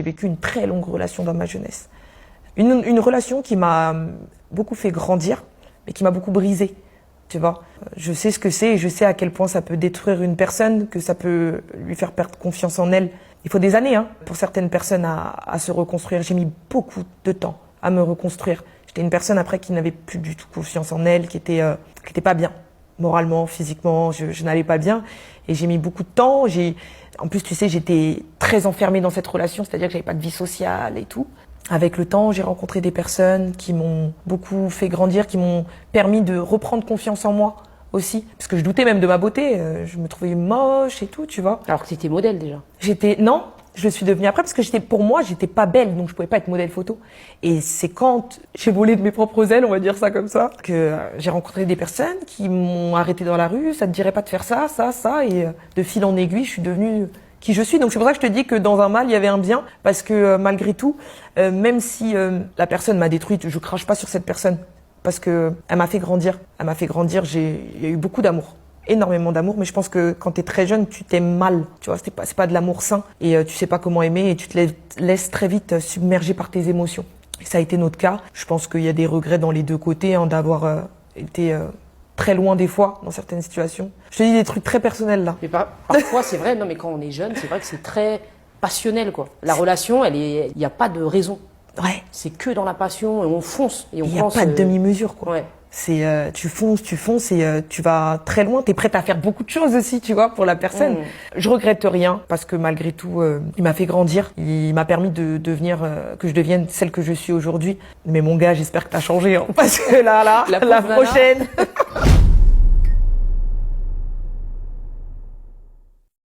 J'ai vécu une très longue relation dans ma jeunesse. Une relation qui m'a beaucoup fait grandir, mais qui m'a beaucoup brisée. Tu vois, je sais ce que c'est et je sais à quel point ça peut détruire une personne, que ça peut lui faire perdre confiance en elle. Il faut des années pour certaines personnes à se reconstruire. J'ai mis beaucoup de temps à me reconstruire. J'étais une personne après qui n'avait plus du tout confiance en elle, qui était pas bien. Moralement, physiquement, je n'allais pas bien. Et j'ai mis beaucoup de temps. En plus, tu sais, j'étais très enfermée dans cette relation, c'est-à-dire que j'avais pas de vie sociale et tout. Avec le temps, j'ai rencontré des personnes qui m'ont beaucoup fait grandir, qui m'ont permis de reprendre confiance en moi aussi. Parce que je doutais même de ma beauté. Je me trouvais moche et tout, tu vois. Alors que tu étais modèle déjà. Non, je le suis devenue après parce que pour moi, j'étais pas belle, donc je pouvais pas être modèle photo. Et c'est quand j'ai volé de mes propres ailes, on va dire ça comme ça, que j'ai rencontré des personnes qui m'ont arrêté dans la rue. Ça te dirait pas de faire ça, ça, ça. Et de fil en aiguille, je suis devenue qui je suis. Donc c'est pour ça que je te dis que dans un mal, il y avait un bien. Parce que malgré tout, même si la personne m'a détruite, je crache pas sur cette personne. Parce que elle m'a fait grandir. Elle m'a fait grandir, il y a eu beaucoup d'amour. Énormément d'amour, mais je pense que quand t'es très jeune, tu t'aimes mal. Tu vois, c'est pas de l'amour sain. Et tu sais pas comment aimer et tu te laisses très vite submerger par tes émotions. Et ça a été notre cas. Je pense qu'il y a des regrets dans les deux côtés, d'avoir été très loin des fois dans certaines situations. Je te dis des trucs très personnels là. Mais parfois, c'est vrai, non, mais quand on est jeune, c'est vrai que c'est très passionnel, quoi. La relation, il n'y a pas de raison. Ouais. C'est que dans la passion et on fonce. Et on il n'y a pas de demi-mesure, quoi. Ouais. C'est tu fonces et tu vas très loin. T'es prête à faire beaucoup de choses aussi, tu vois, pour la personne. Je regrette rien parce que malgré tout, il m'a fait grandir. Il m'a permis de devenir que je devienne celle que je suis aujourd'hui. Mais mon gars, j'espère que t'as changé, parce que là, la prochaine.